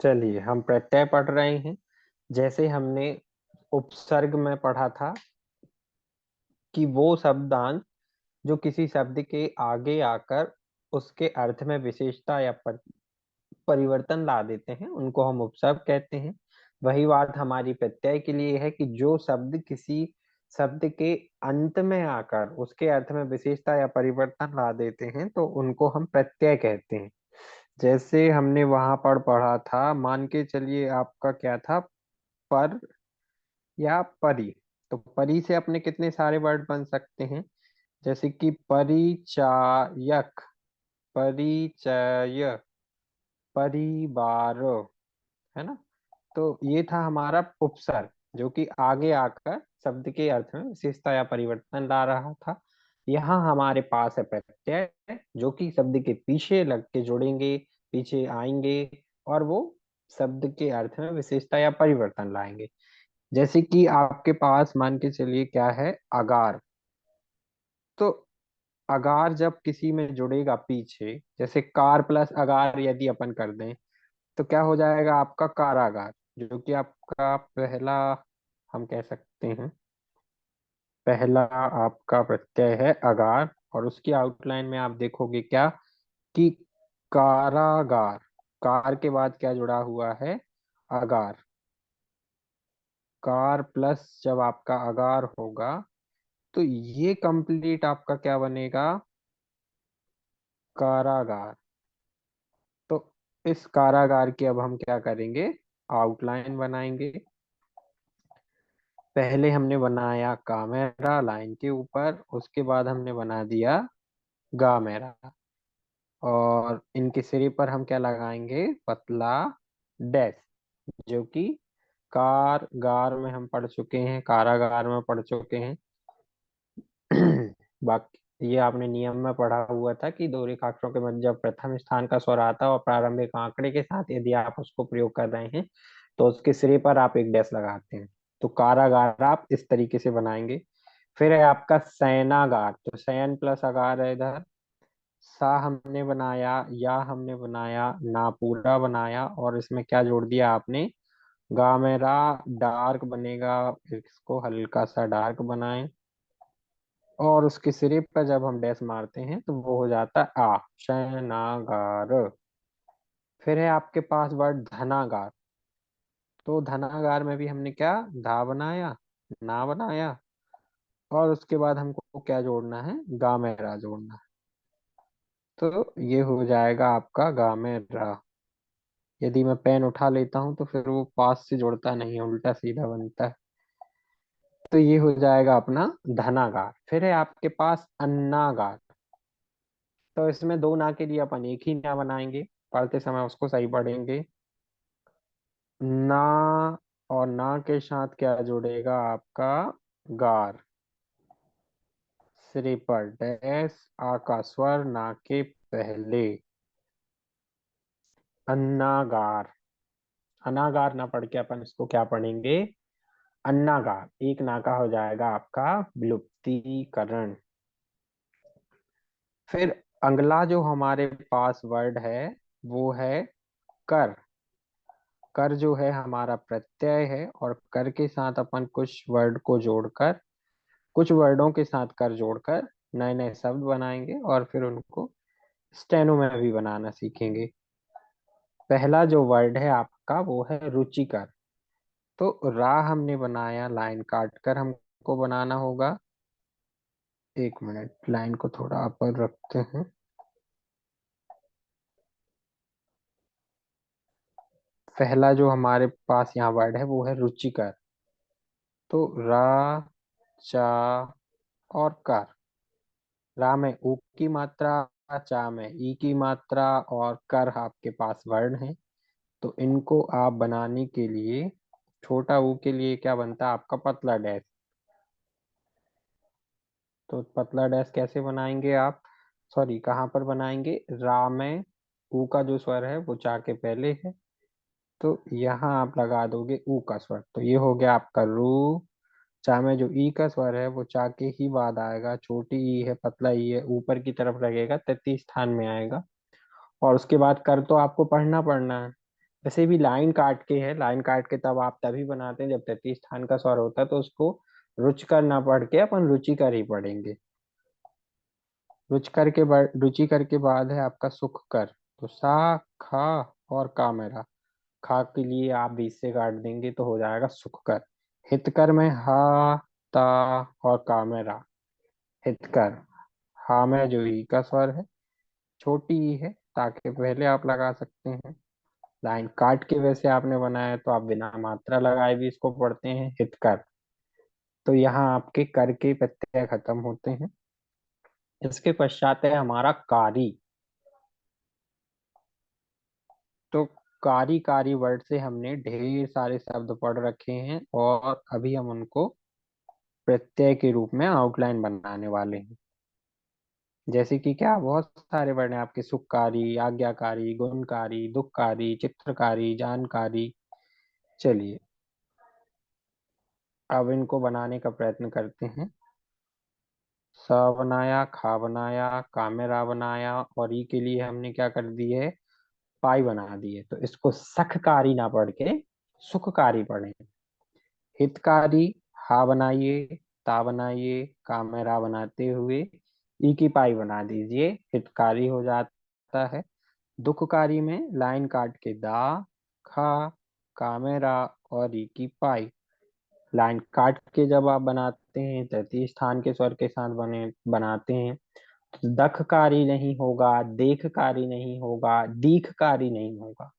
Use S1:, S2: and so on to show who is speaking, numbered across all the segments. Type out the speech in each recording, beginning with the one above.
S1: चलिए हम प्रत्यय पढ़ रहे हैं। जैसे हमने उपसर्ग में पढ़ा था कि वो शब्दांश जो किसी शब्द के आगे आकर उसके अर्थ में विशेषता या परिवर्तन ला देते हैं उनको हम उपसर्ग कहते हैं। वही बात हमारी प्रत्यय के लिए है कि जो शब्द किसी शब्द के अंत में आकर उसके अर्थ में विशेषता या परिवर्तन ला देते हैं तो उनको हम प्रत्यय कहते हैं। जैसे हमने वहां पर पढ़ा था, मान के चलिए आपका क्या था, पर या परी। तो परी से अपने कितने सारे वर्ड बन सकते हैं, जैसे कि परिचायक, परिचय, परिवार, है ना। तो ये था हमारा उपसर्ग जो कि आगे आकर शब्द के अर्थ में विशेषता या परिवर्तन ला रहा था। यहाँ हमारे पास है प्रत्यय जो कि शब्द के पीछे लग के जुड़ेंगे, पीछे आएंगे और वो शब्द के अर्थ में विशेषता या परिवर्तन लाएंगे। जैसे कि आपके पास मान के चलिए क्या है, अगार। तो अगार जब किसी में जुड़ेगा पीछे, जैसे कार प्लस अगार यदि अपन कर दें तो क्या हो जाएगा आपका कारागार, जो कि आपका पहला, हम कह सकते हैं पहला आपका प्रत्यय है अगार। और उसकी आउटलाइन में आप देखोगे क्या कि कारागार, कार के बाद क्या जुड़ा हुआ है, अगार। कार प्लस जब आपका अगार होगा तो ये कंप्लीट आपका क्या बनेगा, कारागार। तो इस कारागार की अब हम क्या करेंगे, आउटलाइन बनाएंगे। पहले हमने बनाया कामेरा लाइन के ऊपर, उसके बाद हमने बना दिया गामेरा। और इनके सिरे पर हम क्या लगाएंगे, पतला डैश, जो कि कार गार में हम पढ़ चुके हैं, कारागार में पढ़ चुके हैं। बाकी ये आपने नियम में पढ़ा हुआ था कि दो रेखाक्षरों के मध्य जब प्रथम स्थान का स्वर आता है और प्रारंभिक आंकड़े के साथ यदि आप उसको प्रयोग कर रहे हैं तो उसके सिरे पर आप एक डैश लगाते हैं। तो कारागार आप इस तरीके से बनाएंगे। फिर है आपका सैनागार। तो सैन प्लस अगार है इधर, सा हमने बनाया, या हमने बनाया, ना पूरा बनाया और इसमें क्या जोड़ दिया आपने, गा मेरा, डार्क बनेगा, इसको हल्का सा डार्क बनाएं। और उसके सिरे पर जब हम डैश मारते हैं तो वो हो जाता है आ, शनागार। फिर है आपके पास वर्ड धनागार। तो धनागार में भी हमने क्या, धा बनाया, ना बनाया और उसके बाद हमको क्या जोड़ना है, गामेरा जोड़ना है। तो ये हो जाएगा आपका गामेरा। यदि मैं पेन उठा लेता हूं तो फिर वो पास से जुड़ता नहीं है, उल्टा सीधा बनता है। तो ये हो जाएगा अपना धनागार। फिर है आपके पास अन्नागार। तो इसमें दो ना के लिए अपन एक ही ना बनाएंगे, पढ़ते समय उसको सही पढ़ेंगे। ना, और ना के साथ क्या जुड़ेगा आपका, गार। सिरे पर डैश, आ का स्वर ना के पहले, अन्नागार। अनागार ना पढ़ के अपन इसको क्या पढ़ेंगे, अन्नागार। एक ना का हो जाएगा आपका विलुप्तीकरण। फिर अगला जो हमारे पास वर्ड है वो है कर। कर जो है हमारा प्रत्यय है और कर के साथ अपन कुछ वर्ड को जोड़कर, कुछ वर्डों के साथ कर जोड़कर नए नए शब्द बनाएंगे और फिर उनको स्टेनो में भी बनाना सीखेंगे। पहला जो वर्ड है आपका वो है रुचिकर। तो रा हमने बनाया, लाइन काट कर हमको बनाना होगा। एक मिनट, लाइन को थोड़ा अपर रखते हैं। पहला जो हमारे पास यहाँ वर्ड है वो है रुचिकर। तो रा, चा और कर। रा में ऊ की मात्रा, चा में ई की मात्रा और कर आपके पास वर्ण है। तो इनको आप बनाने के लिए, छोटा ऊ के लिए क्या बनता है आपका, पतला डैश। तो पतला डैश कैसे बनाएंगे आप, सॉरी कहाँ पर बनाएंगे, रा में ऊ का जो स्वर है वो चा के पहले है। तो यहाँ आप लगा दोगे ऊ का स्वर, तो ये हो गया आपका रू। चा में जो ई का स्वर है वो चा के ही बाद आएगा, छोटी ई है, पतला ई है, ऊपर की तरफ लगेगा, तृतीय स्थान में आएगा। और उसके बाद कर तो आपको पढ़ना पड़ना है। वैसे भी लाइन काट के है, लाइन काट के तब आप तभी बनाते हैं जब तृतीय स्थान का स्वर होता है, तो उसको रुचकर ना पढ़ के अपन रुचिकर ही पढ़ेंगे। रुचिकर के बाद है आपका सुखकर। तो सा, खा और का मेरा, खा के लिए आप बीच से काट देंगे तो हो जाएगा सुखकर। हितकर में हा, ता और का में रा। हितकर, हा में जो ई का स्वर है, छोटी ई है, ताकि पहले आप लगा सकते हैं। लाइन काट के वैसे आपने बनाया है, तो आप बिना मात्रा लगाए भी इसको पढ़ते हैं, हितकर। तो यहाँ आपके कर के प्रत्यय खत्म होते हैं। इसके पश्चात है हमारा कारी। तो कारी कारी वर्ड से हमने ढेर सारे शब्द पढ़ रखे हैं, और अभी हम उनको प्रत्यय के रूप में आउटलाइन बनाने वाले हैं। जैसे कि क्या, बहुत सारे वर्ड हैं आपके, सुखकारी, आज्ञाकारी, गुणकारी, दुखकारी, चित्रकारी, जानकारी। चलिए अब इनको बनाने का प्रयत्न करते हैं। स बनाया, खा बनाया, कामेरा बनाया, और ई के लिए हमने क्या कर दी है, पाई बना दी है। तो इसको सखकारी ना पढ़ के सुखकारी पढ़ें। हितकारी, हा बनाइए, ता बनाइए, कामेरा बनाते हुए ई की पाई बना दीजिए, हितकारी हो जाता है। दुखकारी में लाइन काट के दा, खा, कामेरा और ई की पाई। लाइन काट के जब आप बनाते हैं, तृतीय स्थान के स्वर के साथ बनाते हैं, तो दखकारी नहीं होगा, देखकारी नहीं होगा, दीखकारी नहीं होगा,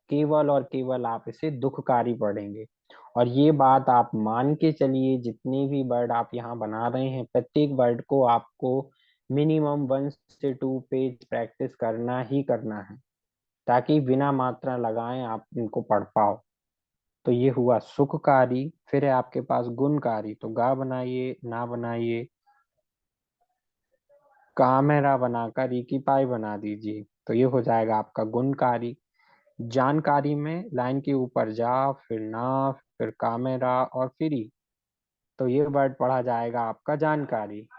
S1: केवल और केवल आप इसे दुखकारी पढ़ेंगे। और ये बात आप मान के चलिए, जितने भी वर्ड आप यहाँ बना रहे हैं, प्रत्येक वर्ड को आपको मिनिमम 1 से 2 पेज प्रैक्टिस करना ही करना है, ताकि बिना मात्रा लगाए आप इनको पढ़ पाओ। तो ये हुआ सुखकारी। फिर है आपके पास गुणकारी। तो गा बनाइए, ना बनाइए, कामेरा बनाकर ई की पाई बना दीजिए, तो ये हो जाएगा आपका गुणकारी। जानकारी में लाइन के ऊपर जा, फिर ना, फिर कामेरा और फिर ई, तो ये वर्ड पढ़ा जाएगा आपका जानकारी।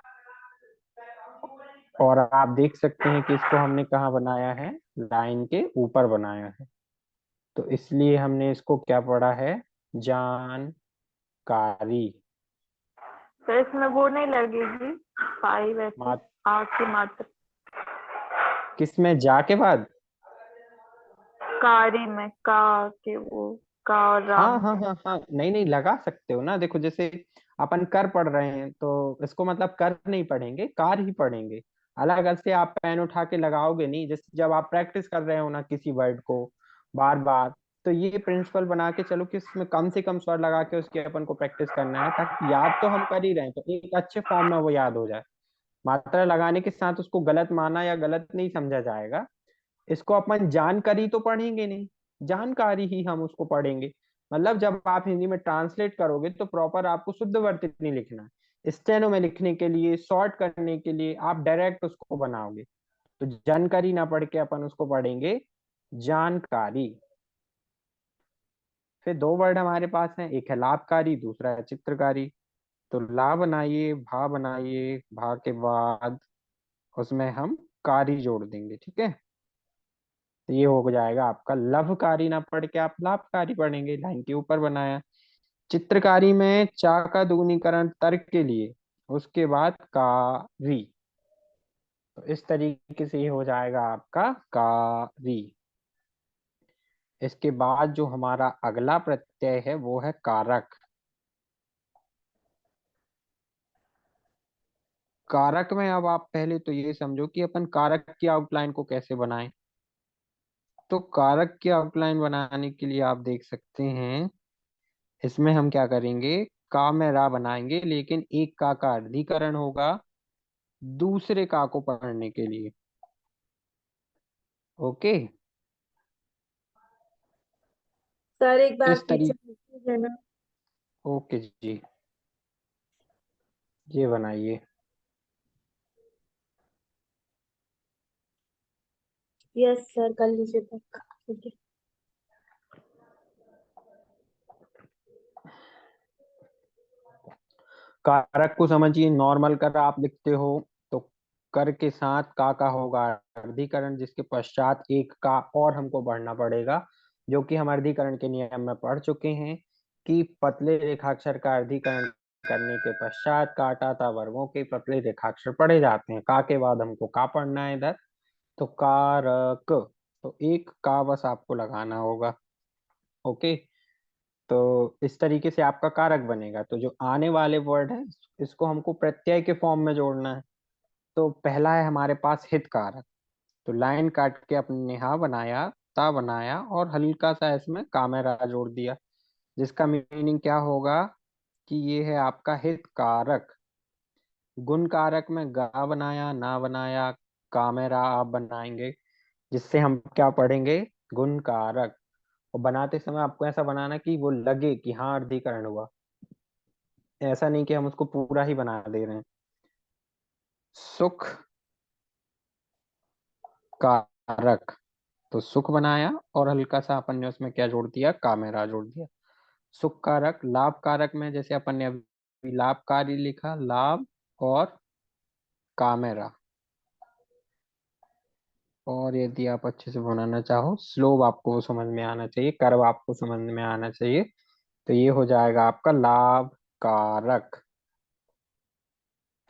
S1: और आप देख सकते हैं कि इसको हमने कहाँ बनाया है, लाइन के ऊपर बनाया है, तो इसलिए हमने इसको क्या पढ़ा है, जानकारी।
S2: तो इसमें वो नहीं लगेगी पाई वैसे,
S1: मात
S2: आ की मात्रा
S1: किसमें, जा के बाद?
S2: कारी में का के वो का और
S1: हाँ
S2: राम।
S1: हाँ हाँ हाँ, नहीं नहीं, लगा सकते हो ना। देखो जैसे अपन कर पढ़ रहे हैं, तो इसको मतलब कर नहीं पढ़ेंगे, कार ही पढ़ेंगे। अलग अलग से आप पेन उठा के लगाओगे नहीं, जैसे जब आप प्रैक्टिस कर रहे हो ना किसी वर्ड को बार बार, तो ये प्रिंसिपल बना के चलो कि इसमें कम से कम स्वर लगा के उसकी अपन को प्रैक्टिस करना है, ताकि याद तो हम कर ही रहे हैं, तो एक अच्छे फॉर्म में वो याद हो जाए। मात्रा लगाने के साथ उसको गलत माना या गलत नहीं समझा जाएगा। इसको अपन जानकारी तो पढ़ेंगे नहीं, जानकारी ही हम उसको पढ़ेंगे। मतलब जब आप हिंदी में ट्रांसलेट करोगे, तो प्रॉपर आपको शुद्ध वर्तनी लिखना है। स्टेनो में लिखने के लिए, शॉर्ट करने के लिए आप डायरेक्ट उसको बनाओगे। तो जानकारी ना पढ़ के अपन उसको पढ़ेंगे जानकारी। फिर दो वर्ड हमारे पास हैं, एक है लाभकारी, दूसरा है चित्रकारी। तो ला बनाइए, भा बनाइए, भा के बाद उसमें हम कारी जोड़ देंगे, ठीक है। तो ये हो जाएगा आपका लभकारी, ना पढ़ के आप लाभकारी पढ़ेंगे, लाइन के ऊपर बनाया। चित्रकारी में चा का दुगुनीकरण तर्क के लिए, उसके बाद कारी। तो इस तरीके से ये हो जाएगा आपका कारी। इसके बाद जो हमारा अगला प्रत्यय है वो है कारक। कारक में अब आप पहले तो ये समझो कि अपन कारक की आउटलाइन को कैसे बनाएं। तो कारक की आउटलाइन बनाने के लिए आप देख सकते हैं, इसमें हम क्या करेंगे, का में रा बनाएंगे, लेकिन एक का अर्धीकरण होगा दूसरे का को पढ़ने के लिए। ओके।
S2: सर एक बार
S1: इस
S2: पीछे
S1: तरीके,
S2: पूछिए ना।
S1: ओके जी, ये बनाइए।
S2: यस सर, कर लीजिए तक, ठीक है।
S1: कारक को समझिए, नॉर्मल कर आप लिखते हो, तो कर के साथ का होगा अर्धीकरण, जिसके पश्चात एक का और हमको बढ़ना पड़ेगा जो कि हम अर्धीकरण के नियम में पढ़ चुके हैं कि पतले रेखाक्षर का अर्धीकरण करने के पश्चात काटा वर्गों के पतले रेखाक्षर पढ़े जाते हैं। का के बाद हमको का पढ़ना है इधर, तो कारक। तो एक का बस आपको लगाना होगा। ओके। तो इस तरीके से आपका कारक बनेगा। तो जो आने वाले वर्ड है इसको हमको प्रत्यय के फॉर्म में जोड़ना है। तो पहला है हमारे पास हित कारक। तो लाइन काट के अपने ने हा बनाया, ता बनाया और हल्का सा इसमें कामेरा जोड़ दिया, जिसका मीनिंग क्या होगा कि ये है आपका हित कारक। गुण कारक में गा बनाया, ना बनाया, कामेरा आप बनाएंगे, जिससे हम क्या पढ़ेंगे, गुण कारक। और बनाते समय आपको ऐसा बनाना कि वो लगे कि हाँ अर्धीकरण हुआ, ऐसा नहीं कि हम उसको पूरा ही बना दे रहे हैं। सुख कारक, तो सुख बनाया और हल्का सा अपन ने उसमें क्या जोड़ दिया, कामेरा जोड़ दिया। सुख कारक। लाभ कारक में जैसे अपन ने अभी लाभकारी लिखा, लाभ और कामेरा। और यदि आप अच्छे से बनाना चाहो, स्लोव आपको समझ में आना चाहिए, कर्व आपको समझ में आना चाहिए, तो ये हो जाएगा आपका लाभ कारक।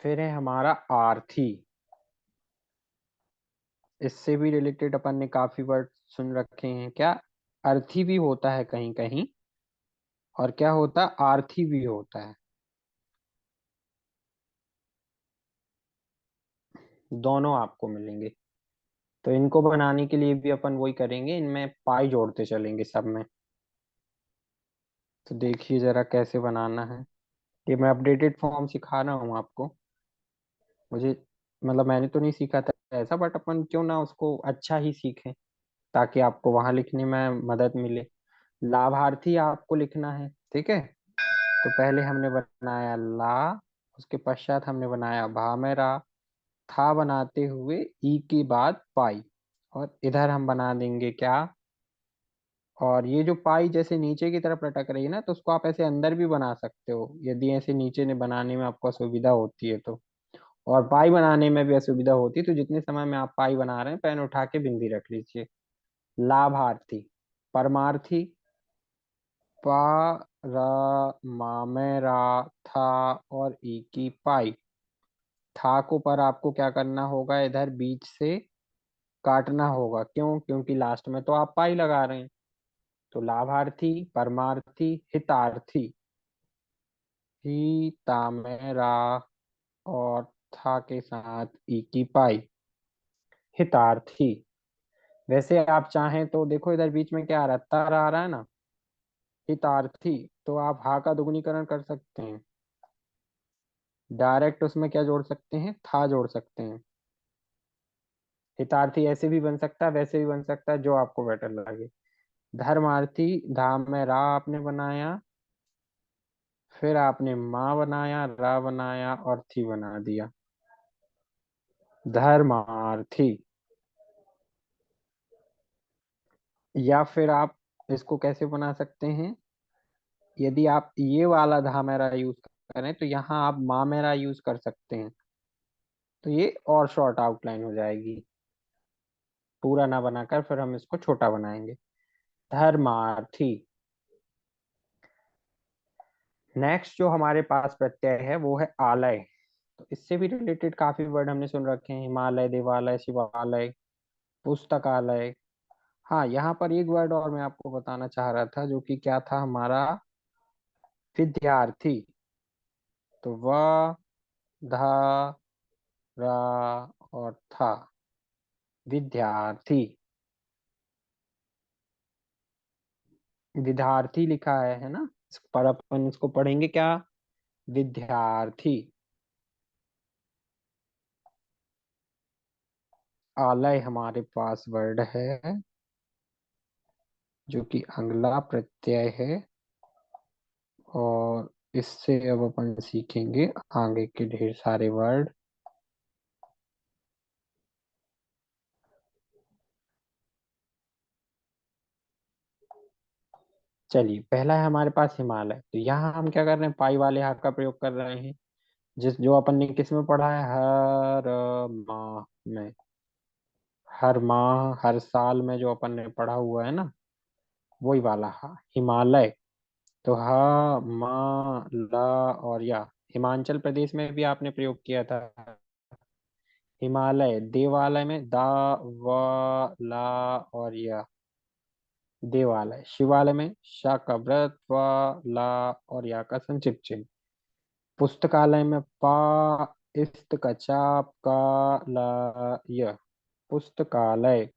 S1: फिर है हमारा आर्थी। इससे भी रिलेटेड अपन ने काफी वर्ड सुन रखे हैं। क्या, अर्थी भी होता है कहीं कहीं, और क्या होता है, आर्थी भी होता है। दोनों आपको मिलेंगे। तो इनको बनाने के लिए भी अपन वही करेंगे, इनमें पाई जोड़ते चलेंगे सब में। तो देखिए जरा कैसे बनाना है। ये मैं अपडेटेड फॉर्म सिखा रहा हूँ आपको। मुझे मतलब मैंने तो नहीं सीखा था ऐसा, बट अपन क्यों ना उसको अच्छा ही सीखें, ताकि आपको वहां लिखने में मदद मिले। लाभार्थी आपको लिखना है, ठीक है। तो पहले हमने बनाया ला, उसके पश्चात हमने बनाया भा में रा, था बनाते हुए ई के बाद पाई, और इधर हम बना देंगे क्या, और ये जो पाई जैसे नीचे की तरफ लटक रही है ना, तो उसको आप ऐसे अंदर भी बना सकते हो, यदि ऐसे नीचे ने बनाने में आपको असुविधा होती है तो। और पाई बनाने में भी असुविधा होती है, तो जितने समय में आप पाई बना रहे हैं पेन उठा के बिंदी रख लीजिए। लाभार्थी। परमार्थी, पा रा मा में रा, था और ई की पाई। था को पर आपको क्या करना होगा, इधर बीच से काटना होगा। क्यों, क्योंकि लास्ट में तो आप पाई लगा रहे हैं। तो लाभार्थी, परमार्थी, हितार्थी, ही तामेरा और था के साथ ई की पाई, हितार्थी। वैसे आप चाहें तो देखो इधर बीच में क्या आ रहा है, तर आ रहा है ना, हितार्थी। तो आप हा का दुगुनीकरण कर सकते हैं, डायरेक्ट उसमें क्या जोड़ सकते हैं, था जोड़ सकते हैं। हितार्थी ऐसे भी बन सकता है, वैसे भी बन सकता है, जो आपको बेटर लगे। धर्मार्थी, धाम में रा आपने बनाया, फिर आपने माँ बनाया, रा बनाया और थी बना दिया, धर्मार्थी। या फिर आप इसको कैसे बना सकते हैं, यदि आप ये वाला धामेरा यूज करें तो यहाँ आप मामेरा यूज कर सकते हैं, तो ये और शॉर्ट आउटलाइन हो जाएगी। पूरा ना बनाकर फिर हम इसको छोटा बनाएंगे, धर्मार्थी। नेक्स्ट जो हमारे पास प्रत्यय है वो है आलय। तो इससे भी रिलेटेड काफी वर्ड हमने सुन रखे हैं, हिमालय, देवालय, शिवालय, पुस्तकालय। हाँ, यहाँ पर एक वर्ड और मैं आपको बताना चाह रहा था, जो कि क्या था हमारा, विद्यार्थी। तो व, धा, रा और था, विद्यार्थी। विद्यार्थी लिखा है ना, इस पर अपन इसको पढ़ेंगे क्या, विद्यार्थी। आलय हमारे पास वर्ड है, जो कि अगला प्रत्यय है, और इससे अब अपन सीखेंगे आगे के ढेर सारे वर्ड। चलिए, पहला है हमारे पास हिमालय। तो यहाँ हम क्या कर रहे हैं, पाई वाले हाथ का प्रयोग कर रहे हैं, जिस जो अपन ने किस में पढ़ा है, हर माह में। हर माह, हर साल में जो अपन ने पढ़ा हुआ है ना, वही वाला हा, हिमालय। तो हा, मा, ला और या। हिमाचल प्रदेश में भी आपने प्रयोग किया था। हिमालय, देवालय में दा, वा, ला और या। देवालय। शिवालय में शा का व्रत, वा, ला और या का संक्षिप्त चिन्ह। पुस्तकालय में पा, इस्त का चाप, का, ला, य। पुस्तकालय।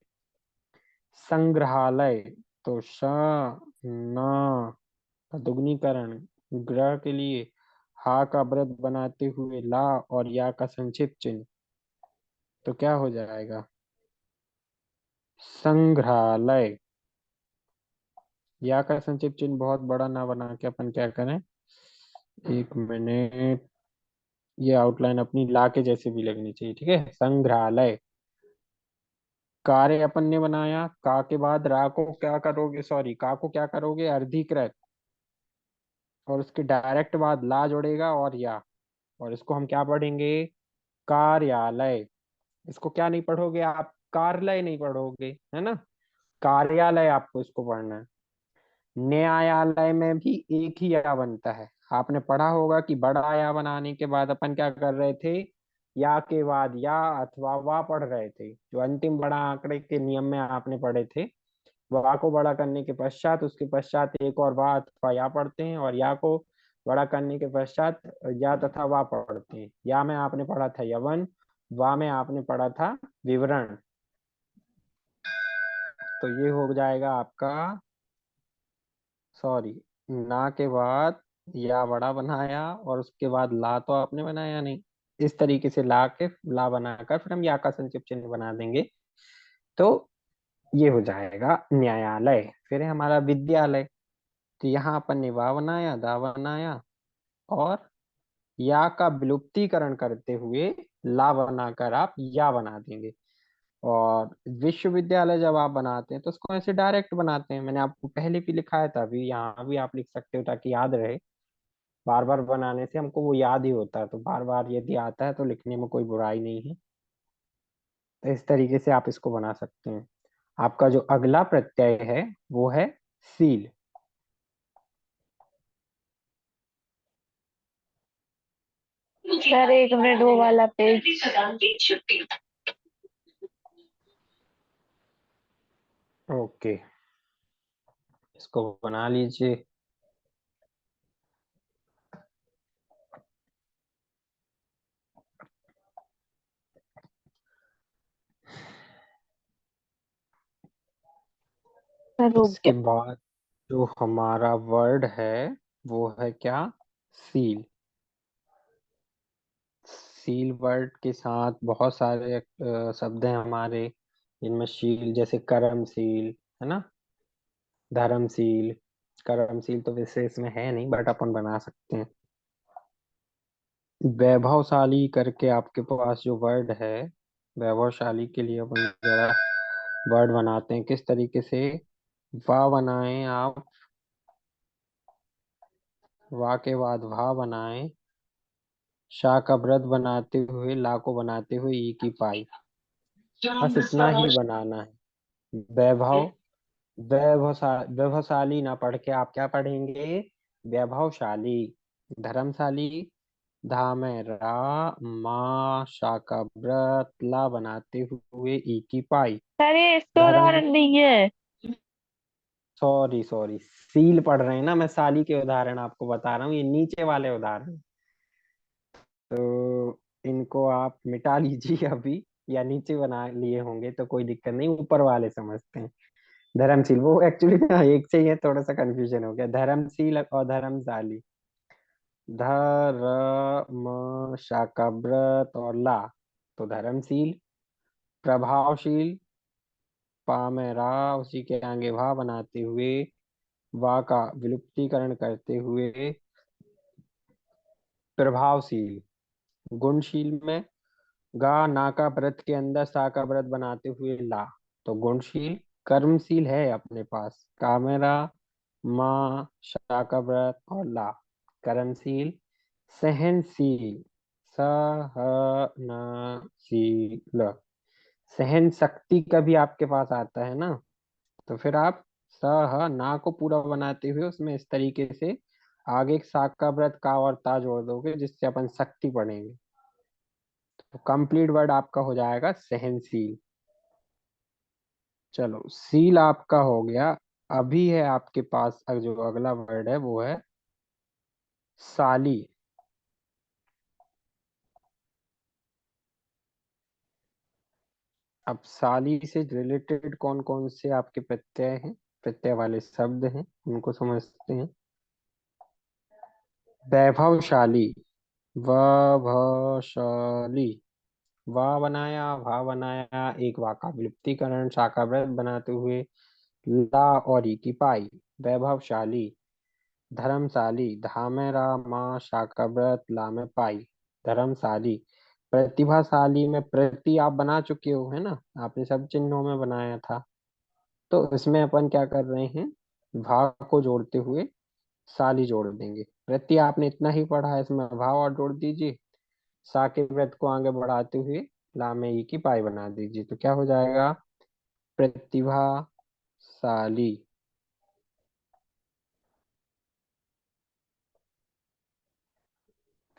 S1: संग्रहालय। तो श, न का दुगनीकरण, ग्रह के लिए हा का व्रत बनाते हुए ला और या का संक्षिप्त चिन्ह। तो क्या हो जाएगा? संग्रहालय। या का संक्षिप्त चिन्ह बहुत बड़ा ना बना के अपन क्या करें, 1 मिनट, ये आउटलाइन अपनी ला के जैसे भी लगनी चाहिए, ठीक है। संग्रहालय। कार्य अपन ने बनाया, का के बाद रा को क्या करोगे, सॉरी, का को क्या करोगे, अर्धीकृत, और उसके डायरेक्ट बाद ला जोड़ेगा और या, और इसको हम क्या पढ़ेंगे, कार्यालय। इसको क्या नहीं पढ़ोगे आप, कार्यालय नहीं पढ़ोगे, है ना, कार्यालय आपको इसको पढ़ना है। न्यायालय में भी एक ही या बनता है। आपने पढ़ा होगा कि बड़ा या बनाने के बाद अपन क्या कर रहे थे, या के बाद या अथवा वा पढ़ रहे थे, जो अंतिम बड़ा आंकड़े के नियम में आपने पढ़े थे। वा को बड़ा करने के पश्चात उसके पश्चात एक और वा अथवा या पढ़ते हैं, और या को बड़ा करने के पश्चात या तथा वा पढ़ते हैं। या में आपने पढ़ा था यवन, वा में आपने पढ़ा था विवरण। तो ये हो जाएगा आपका, सॉरी, ना के बाद या बड़ा बनाया और उसके बाद ला तो आपने बनाया नहीं। इस तरीके से ला के ला बनाकर फिर हम या का संक्षिप्त चिन्ह बना देंगे। तो ये हो जाएगा न्यायालय। फिर है हमारा विद्यालय। तो यहाँ अपन ने वा बनाया, दा बनाया, और या का विलुप्तीकरण करते हुए ला बनाकर आप या बना देंगे। और विश्वविद्यालय जब आप बनाते हैं तो उसको ऐसे डायरेक्ट बनाते हैं, मैंने आपको पहले भी लिखाया था, अभी यहाँ भी आप लिख सकते हो ताकि याद रहे। बार बार बनाने से हमको वो याद ही होता है, तो बार बार यदि आता है तो लिखने में कोई बुराई नहीं है। तो इस तरीके से आप इसको बना सकते हैं। आपका जो अगला प्रत्यय है वो है सील।
S2: सर 1 मिनट, वो वाला पेज।
S1: ओके, इसको बना लीजिए।
S2: सर रुक
S1: इसके बाद जो हमारा वर्ड है वो है क्या, सील। सील वर्ड के साथ बहुत सारे शब्द हैं हमारे, इनमें शील जैसे करमशील, है ना, धर्मशील। करमशील तो वैसे इसमें है नहीं बट अपन बना सकते हैं। वैभवशाली करके आपके पास जो वर्ड है, वैभवशाली के लिए अपन जरा वर्ड बनाते हैं किस तरीके से। वाह बनाएं आप, वाह के बाद भा बनाएं, शा का व्रत बनाते हुए ला को बनाते हुए ई की पाई। बस इतना ही बनाना है। वैभव, वैभवशाली ना पढ़ के आप क्या पढ़ेंगे, वैभवशाली। धर्मशाली, धा में रा, मा, शा का व्रत, ला बनाते हुए ई की पाई।
S2: सर, ये इसका
S1: धर्म,
S2: उदाहरण नहीं है।
S1: सॉरी सॉरी, सील पढ़ रहे हैं ना, मैं साली के उदाहरण आपको बता रहा हूँ, ये नीचे वाले उदाहरण। तो इनको आप मिटा लीजिए अभी, या नीचे बना लिए होंगे तो कोई दिक्कत नहीं, ऊपर वाले समझते हैं। धर्मशील वो एक्चुअली एक से ही है, थोड़ा सा कंफ्यूजन हो गया, धर्मशील और धर्मशाली। धर्म, शाका व्रत और ला, तो धर्मशील। प्रभावशील, पा में रा, उसी के आगे भा बनाते हुए वा का विलुप्तीकरण करते हुए प्रभावशील। गुणशील में गा, ना का व्रत के अंदर सा का व्रत बनाते हुए ला, तो गुणशील। कर्मशील है अपने पास, कामेरा, माँ, शा का व्रत और ला, कर्मशील। सहनशील, सहनशील। सहन शक्ति का भी आपके पास आता है ना, तो फिर आप स ह ना को पूरा बनाते हुए उसमें इस तरीके से आगे एक साक का व्रत का और ता जोड़ दोगे, जिससे अपन शक्ति पढ़ेंगे। तो कंप्लीट वर्ड आपका हो जाएगा सहनशील। चलो, सील आपका हो गया। अभी है आपके पास जो अगला वर्ड है वो है साली। अब साली से रिलेटेड कौन कौन से आपके प्रत्यय हैं, प्रत्यय वाले शब्द हैं, उनको समझते हैं। वैभवशाली, वैभवशाली। वाह बनाया, भा बनाया, एक वाक का विलुप्तीकरण शाखा व्रत बनाते हुए ला और ई की पाई। वैभवशाली। धर्मशाली, धा में रा माँ शाखा व्रत ला में पाई। धर्मशाली। प्रतिभाशाली में प्रति आप बना चुके हो, है ना, आपने सब चिन्हों में बनाया था। तो इसमें अपन क्या कर रहे हैं, भा को जोड़ते हुए शाली जोड़ देंगे। प्रति आपने इतना ही पढ़ा है, इसमें भाव और जोड़ दीजिए। सा के व्रत को आगे बढ़ाते हुए ला में ई की पाई बना दीजिए, तो क्या हो जाएगा, प्रतिभाशाली।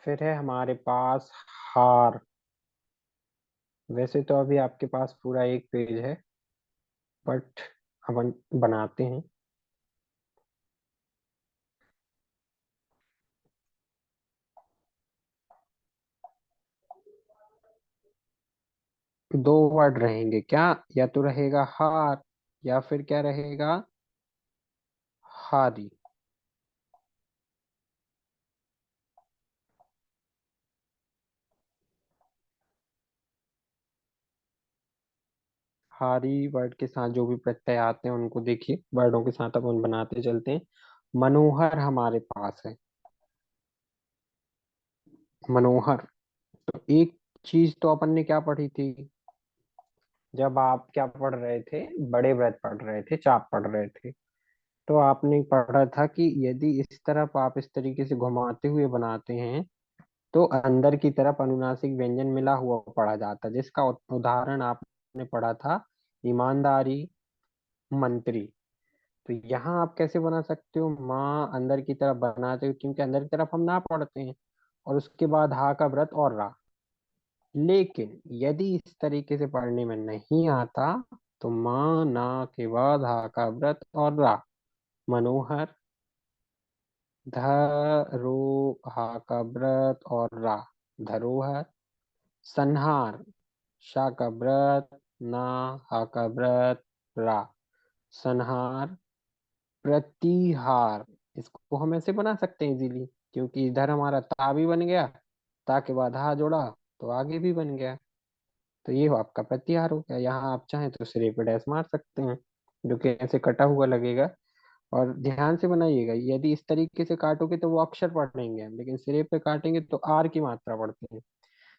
S1: फिर है हमारे पास हार। वैसे तो अभी आपके पास पूरा एक पेज है, बट अपन बनाते हैं। दो वर्ड रहेंगे क्या, या तो रहेगा हार या फिर क्या रहेगा, हारी। हारी वर्ड के साथ जो भी प्रत्यय आते हैं उनको देखिए, वर्डों के साथ अपन बनाते चलते हैं। मनोहर हमारे पास है। मनोहर। तो एक चीज तो अपन ने क्या पढ़ी थी, जब आप क्या पढ़ रहे थे, बड़े व्रत पढ़ रहे थे, चाप पढ़ रहे थे, तो आपने पढ़ा था कि यदि इस तरफ आप इस तरीके से घुमाते हुए बनाते हैं तो अंदर की तरफ अनुनासिक व्यंजन मिला हुआ पढ़ा जाता है, जिसका उदाहरण आपने पढ़ा था ईमानदारी, मंत्री। तो यहाँ आप कैसे बना सकते हो, माँ अंदर की तरफ बनाते हो, क्योंकि अंदर की तरफ हम ना पढ़ते हैं, और उसके बाद हा का व्रत और रा। लेकिन यदि इस तरीके से पढ़ने में नहीं आता, तो माँ ना के बाद हा का व्रत और रा। मनोहर, धरोहा का व्रत और रा, धरोहर। संहार, शा का व्रत ना, हा का व्रत रा, संहार। प्रतिहार, इसको हम ऐसे बना सकते हैं इजीली, क्योंकि इधर हमारा ता भी बन गया, ता के बाद हा जोड़ा तो आगे भी बन गया। तो ये हो आपका प्रतिहार हो गया। यहाँ आप चाहें तो सिरे पे डैश मार सकते हैं, जो कि ऐसे कटा हुआ लगेगा। और ध्यान से बनाइएगा, यदि इस तरीके से काटोगे तो वो अक्षर पढ़ेंगे हम, लेकिन सिरे पे काटेंगे तो आर की मात्रा पढ़ते हैं।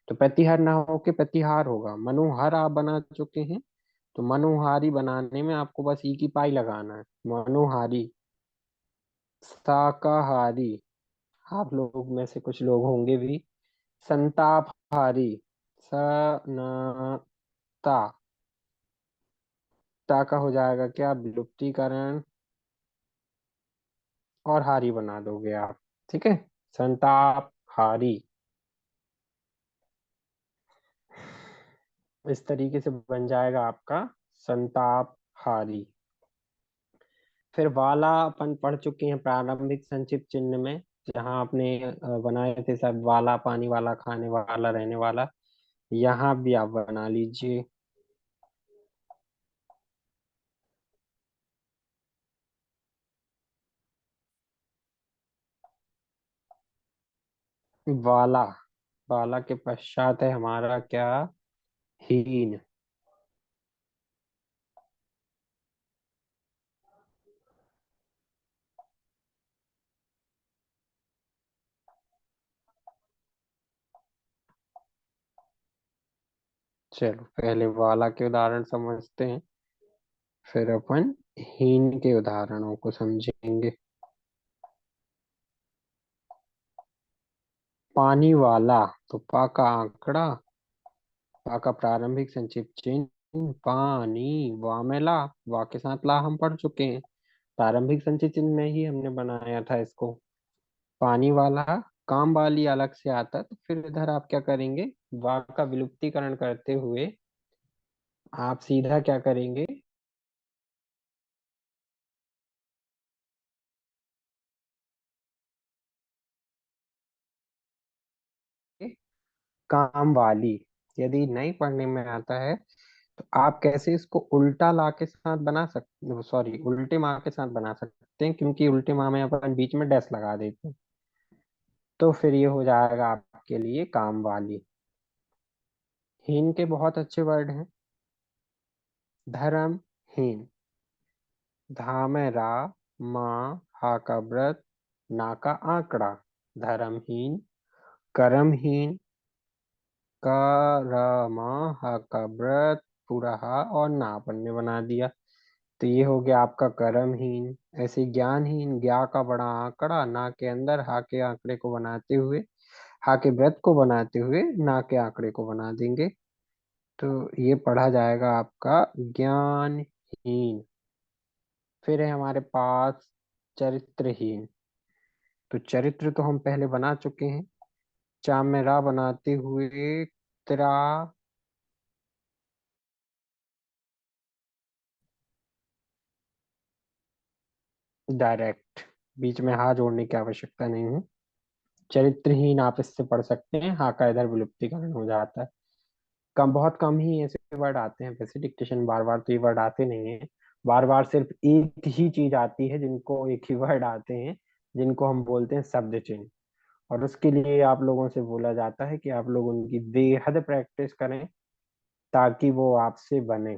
S1: तो प्रतिहार ना होके प्रतिहार होगा। मनोहर आप बना चुके हैं, तो मनोहारी बनाने में आपको बस ई की पाई लगाना है। मनोहारी। शाकाहारी, आप लोग में से कुछ लोग होंगे भी। संतापहारी, स न ता, ता का हो जाएगा क्या, विलुप्तीकरण, और हारी बना दोगे आप। ठीक है, संताप हारी। इस तरीके से बन जाएगा आपका संताप हारी। फिर वाला अपन पढ़ चुके हैं प्रारंभिक संक्षिप्त चिन्ह में, जहाँ आपने बनाए थे सब, वाला पानी वाला, खाने वाला, रहने वाला। यहाँ भी आप बना लीजिए। वाला। वाला के पश्चात है हमारा क्या, हीन। चलो पहले वाला के उदाहरण समझते हैं, फिर अपन हीन के उदाहरणों को समझेंगे। पानी वाला, तो पा का आंकड़ा, पा का प्रारंभिक संक्षिप्त चिन्ह पानी, वा में ला, वा के साथ ला हम पढ़ चुके हैं। प्रारंभिक संचय चिन्ह में ही हमने बनाया था इसको। पानी वाला काम वाली अलग से आता, तो फिर इधर आप क्या करेंगे, वा का विलुप्तीकरण करते हुए आप सीधा क्या करेंगे, काम वाली। यदि नहीं पढ़ने में आता है तो आप कैसे इसको उल्टा ला के साथ बना सकते, सॉरी उल्टे माँ के साथ बना सकते हैं, क्योंकि उल्टे माँ में अपन बीच में डैश लगा देते हैं। तो फिर ये हो जाएगा आपके लिए काम वाली। हीन के बहुत अच्छे वर्ड हैं। धर्महीन, धा में रा, माँ, हा का व्रत, ना का आंकड़ा। धर्महीन, कर्महीन, कर्म, हा का व्रत, पूरा हा और ना अपन ने बना दिया। तो ये हो गया आपका कर्महीन। ऐसे ज्ञानहीन, ज्ञा का बड़ा आंकड़ा, ना के अंदर हा के आंकड़े को बनाते हुए, हा के व्रत को बनाते हुए ना के आंकड़े को बना देंगे। तो ये पढ़ा जाएगा आपका ज्ञानहीन। फिर है हमारे पास चरित्रहीन। तो चरित्र तो हम पहले बना चुके हैं, चा में रा बनाते हुए त्रा, डायरेक्ट, बीच में हा जोड़ने की आवश्यकता नहीं है। चरित्रहीन आप इससे पढ़ सकते हैं, हा का इधर विलुप्तीकरण हो जाता है। कम, बहुत कम ही ऐसे वर्ड आते हैं वैसे डिक्टेशन, बार बार तो ये वर्ड आते नहीं है। बार बार सिर्फ एक ही चीज आती है जिनको एक ही वर्ड आते हैं, जिनको हम बोलते हैं शब्द चिन्ह। और उसके लिए आप लोगों से बोला जाता है कि आप लोग उनकी बेहद प्रैक्टिस करें ताकि वो आपसे बने।